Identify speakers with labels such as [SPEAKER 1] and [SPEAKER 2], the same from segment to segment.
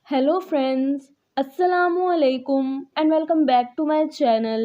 [SPEAKER 1] Hello friends, Assalamu alaikum and welcome back to my channel.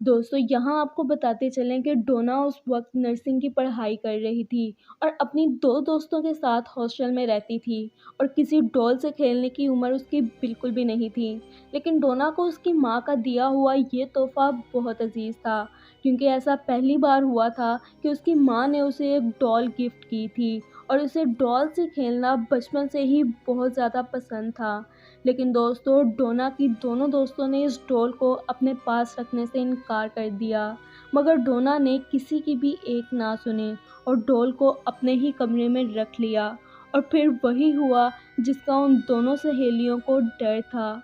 [SPEAKER 1] دوستو یہاں آپ کو بتاتے چلیں کہ ڈونا اس وقت نرسنگ کی پڑھائی کر رہی تھی اور اپنی دو دوستوں کے ساتھ ہاسٹل میں رہتی تھی، اور کسی ڈول سے کھیلنے کی عمر اس کی بالکل بھی نہیں تھی۔ لیکن ڈونا کو اس کی ماں کا دیا ہوا یہ تحفہ بہت عزیز تھا، کیونکہ ایسا پہلی بار ہوا تھا کہ اس کی ماں نے اسے ایک ڈول گفٹ کی تھی، اور اسے ڈول سے کھیلنا بچپن سے ہی بہت زیادہ پسند تھا۔ لیکن دوستو ڈونا کی دونوں دوستوں نے اس ڈول کو اپنے پاس رکھنے سے انکار کر دیا، مگر ڈونا نے کسی کی بھی ایک نہ سنی اور ڈول کو اپنے ہی کمرے میں رکھ لیا، اور پھر وہی ہوا جس کا ان دونوں سہیلیوں کو ڈر تھا۔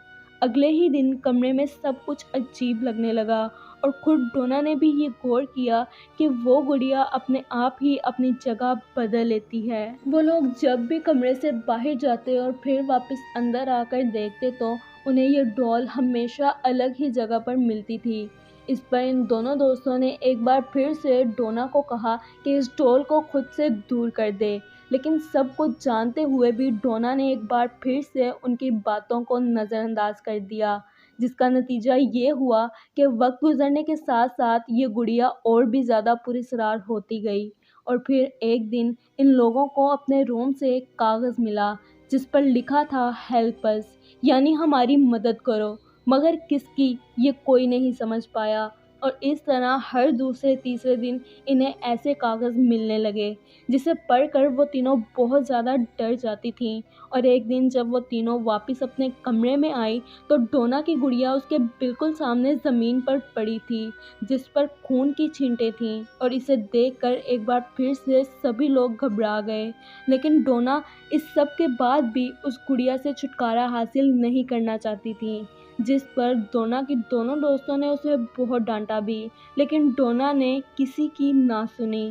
[SPEAKER 1] اگلے ہی دن کمرے میں سب کچھ عجیب لگنے لگا، اور خود ڈونا نے بھی یہ غور کیا کہ وہ گڑیا اپنے آپ ہی اپنی جگہ بدل لیتی ہے۔ وہ لوگ جب بھی کمرے سے باہر جاتے اور پھر واپس اندر آ کر دیکھتے تو انہیں یہ ڈول ہمیشہ الگ ہی جگہ پر ملتی تھی۔ اس پر ان دونوں دوستوں نے ایک بار پھر سے ڈونا کو کہا کہ اس ڈول کو خود سے دور کر دے، لیکن سب کچھ جانتے ہوئے بھی ڈونا نے ایک بار پھر سے ان کی باتوں کو نظر انداز کر دیا، جس کا نتیجہ یہ ہوا کہ وقت گزرنے کے ساتھ ساتھ یہ گڑیا اور بھی زیادہ پراسرار ہوتی گئی۔ اور پھر ایک دن ان لوگوں کو اپنے روم سے ایک کاغذ ملا جس پر لکھا تھا ہیلپ اس، یعنی ہماری مدد کرو، مگر کس کی یہ کوئی نہیں سمجھ پایا۔ اور اس طرح ہر دوسرے تیسرے دن انہیں ایسے کاغذ ملنے لگے جسے پڑھ کر وہ تینوں بہت زیادہ ڈر جاتی تھیں۔ اور ایک دن جب وہ تینوں واپس اپنے کمرے میں آئی تو ڈونا کی گڑیا اس کے بالکل سامنے زمین پر پڑی تھی، جس پر خون کی چھینٹیں تھیں، اور اسے دیکھ کر ایک بار پھر سے سبھی لوگ گھبرا گئے۔ لیکن ڈونا اس سب کے بعد بھی اس گڑیا سے چھٹکارا حاصل نہیں کرنا چاہتی تھی، جس پر ڈونا کی دونوں دوستوں نے اسے بہت ڈانٹا بھی، لیکن ڈونا نے کسی کی نہ سنی۔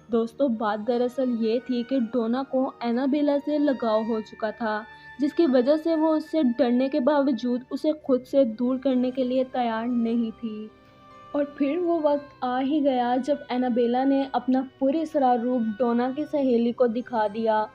[SPEAKER 1] دوستو بات دراصل یہ تھی کہ ڈونا کو اینابیلا سے لگاؤ ہو چکا تھا، جس کی وجہ سے وہ اس سے ڈرنے کے باوجود اسے خود سے دور کرنے کے لیے تیار نہیں تھی۔ اور پھر وہ وقت آ ہی گیا جب اینابیلا نے اپنا پراسرار روپ ڈونا کی سہیلی کو دکھا دیا۔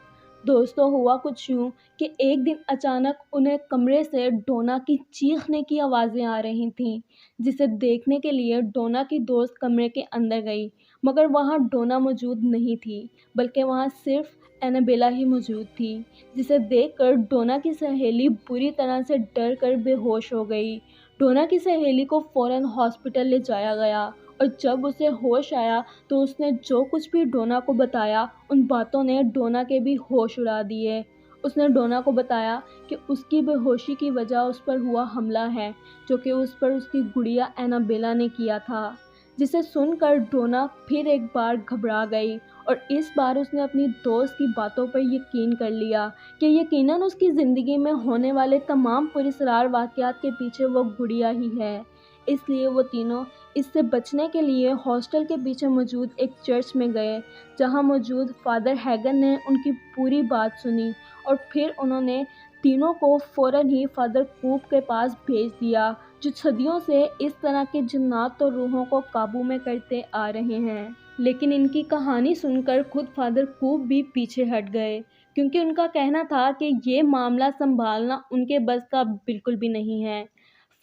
[SPEAKER 1] دوستو ہوا کچھ یوں کہ ایک دن اچانک انہیں کمرے سے ڈونا کی چیخنے کی آوازیں آ رہی تھیں، جسے دیکھنے کے لیے ڈونا کی دوست کمرے کے اندر گئی، مگر وہاں ڈونا موجود نہیں تھی، بلکہ وہاں صرف اینابیلا ہی موجود تھی، جسے دیکھ کر ڈونا کی سہیلی بری طرح سے ڈر کر بے ہوش ہو گئی۔ ڈونا کی سہیلی کو فوراً ہاسپٹل لے جایا گیا، اور جب اسے ہوش آیا تو اس نے جو کچھ بھی ڈونا کو بتایا ان باتوں نے ڈونا کے بھی ہوش اڑا دیے۔ اس نے ڈونا کو بتایا کہ اس کی بے ہوشی کی وجہ اس پر ہوا حملہ ہے، جو کہ اس پر اس کی گڑیا اینابیلا نے کیا تھا، جسے سن کر ڈونا پھر ایک بار گھبرا گئی، اور اس بار اس نے اپنی دوست کی باتوں پر یقین کر لیا کہ یقیناً اس کی زندگی میں ہونے والے تمام پراسرار واقعات کے پیچھے وہ گڑیا ہی ہے۔ اس لیے وہ تینوں اس سے بچنے کے لیے ہاسٹل کے پیچھے موجود ایک چرچ میں گئے، جہاں موجود فادر ہیگن نے ان کی پوری بات سنی، اور پھر انہوں نے تینوں کو فوراً ہی فادر کوپ کے پاس بھیج دیا، جو صدیوں سے اس طرح کے جنات اور روحوں کو قابو میں کرتے آ رہے ہیں۔ لیکن ان کی کہانی سن کر خود فادر کوپ بھی پیچھے ہٹ گئے، کیونکہ ان کا کہنا تھا کہ یہ معاملہ سنبھالنا ان کے بس کا بالکل بھی نہیں ہے۔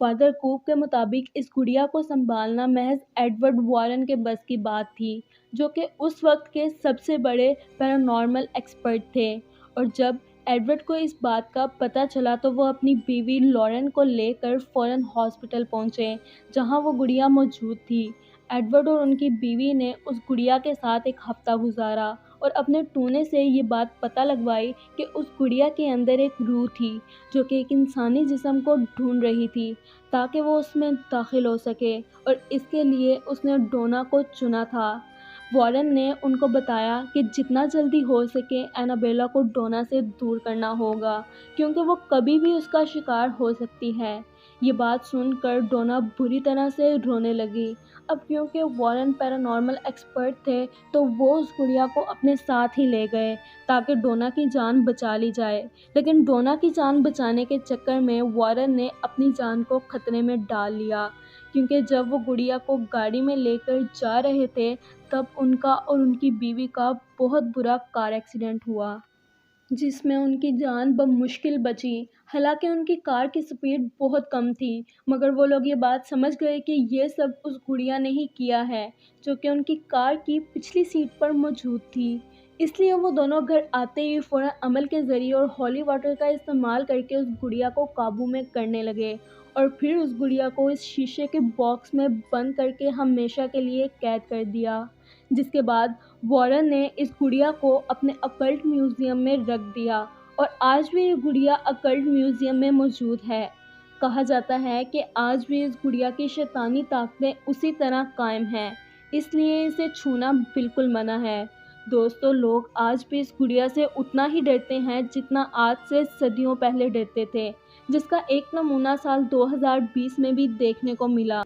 [SPEAKER 1] فادر کوپ کے مطابق اس گڑیا کو سنبھالنا محض ایڈورڈ وارن کے بس کی بات تھی، جو کہ اس وقت کے سب سے بڑے پیرانارمل ایکسپرٹ تھے۔ اور جب ایڈورڈ کو اس بات کا پتہ چلا تو وہ اپنی بیوی لورن کو لے کر فوراً ہاسپٹل پہنچے، جہاں وہ گڑیا موجود تھی۔ ایڈورڈ اور ان کی بیوی نے اس گڑیا کے ساتھ ایک ہفتہ گزارا، اور اپنے ٹونے سے یہ بات پتہ لگوائی کہ اس گڑیا کے اندر ایک روح تھی، جو کہ ایک انسانی جسم کو ڈھونڈ رہی تھی تاکہ وہ اس میں داخل ہو سکے، اور اس کے لیے اس نے ڈونا کو چنا تھا۔ وارن نے ان کو بتایا کہ جتنا جلدی ہو سکے اینابیلا کو ڈونا سے دور کرنا ہوگا، کیونکہ وہ کبھی بھی اس کا شکار ہو سکتی ہے۔ یہ بات سن کر ڈونا بری طرح سے رونے لگی۔ اب کیونکہ وارن پیرانارمل ایکسپرٹ تھے تو وہ اس گڑیا کو اپنے ساتھ ہی لے گئے تاکہ ڈونا کی جان بچا لی جائے، لیکن ڈونا کی جان بچانے کے چکر میں وارن نے اپنی جان کو خطرے میں ڈال لیا، کیونکہ جب وہ گڑیا کو گاڑی میں لے کر جا رہے تھے تب ان کا اور ان کی بیوی کا بہت برا کار ایکسیڈنٹ ہوا۔ جس میں ان کی جان بمشکل بچی۔ حالانکہ ان کی کار کی سپیڈ بہت کم تھی، مگر وہ لوگ یہ بات سمجھ گئے کہ یہ سب اس گڑیا نے ہی کیا ہے جو کہ ان کی کار کی پچھلی سیٹ پر موجود تھی۔ اس لیے وہ دونوں گھر آتے ہی فوراً عمل کے ذریعے اور ہولی واٹر کا استعمال کر کے اس گڑیا کو قابو میں کرنے لگے، اور پھر اس گڑیا کو اس شیشے کے باکس میں بند کر کے ہمیشہ کے لیے قید کر دیا، جس کے بعد وارن نے اس گڑیا کو اپنے اکلٹ میوزیم میں رکھ دیا، اور آج بھی یہ گڑیا اکلٹ میوزیم میں موجود ہے۔ کہا جاتا ہے کہ آج بھی اس گڑیا کی شیطانی طاقتیں اسی طرح قائم ہیں، اس لیے اسے چھونا بالکل منع ہے۔ دوستو، لوگ آج بھی اس گڑیا سے اتنا ہی ڈرتے ہیں جتنا آج سے صدیوں پہلے ڈرتے تھے، جس کا ایک نمونہ سال 2020 میں بھی دیکھنے کو ملا،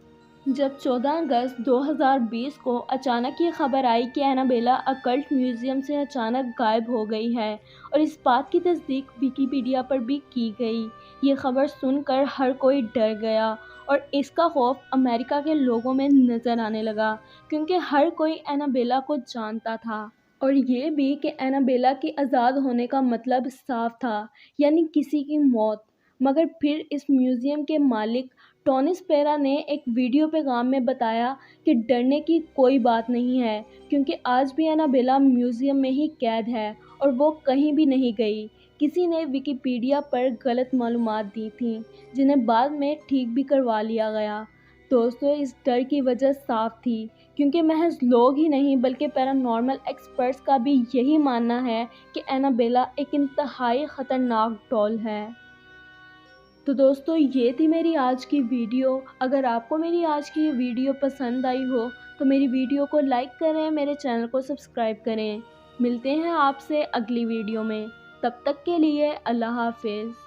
[SPEAKER 1] جب 14 اگست 2020 کو اچانک یہ خبر آئی کہ اینابیلا اکلٹ میوزیم سے اچانک غائب ہو گئی ہے، اور اس بات کی تصدیق ویکیپیڈیا پر بھی کی گئی۔ یہ خبر سن کر ہر کوئی ڈر گیا، اور اس کا خوف امریکہ کے لوگوں میں نظر آنے لگا، کیونکہ ہر کوئی اینابیلا کو جانتا تھا، اور یہ بھی کہ اینابیلا کی آزاد ہونے کا مطلب صاف تھا، یعنی کسی کی موت۔ مگر پھر اس میوزیم کے مالک ٹونی سپیرا نے ایک ویڈیو پیغام میں بتایا کہ ڈرنے کی کوئی بات نہیں ہے، کیونکہ آج بھی اینابیلا میوزیم میں ہی قید ہے اور وہ کہیں بھی نہیں گئی۔ کسی نے ویکیپیڈیا پر غلط معلومات دی تھیں، جنہیں بعد میں ٹھیک بھی کروا لیا گیا۔ دوستو، اس ڈر کی وجہ صاف تھی، کیونکہ محض لوگ ہی نہیں بلکہ پیرانارمل ایکسپرٹس کا بھی یہی ماننا ہے کہ اینابیلا ایک انتہائی خطرناک ڈال ہے۔ تو دوستو، یہ تھی میری آج کی ویڈیو۔ اگر آپ کو میری آج کی یہ ویڈیو پسند آئی ہو تو میری ویڈیو کو لائک کریں، میرے چینل کو سبسکرائب کریں۔ ملتے ہیں آپ سے اگلی ویڈیو میں، تب تک کے لیے اللہ حافظ۔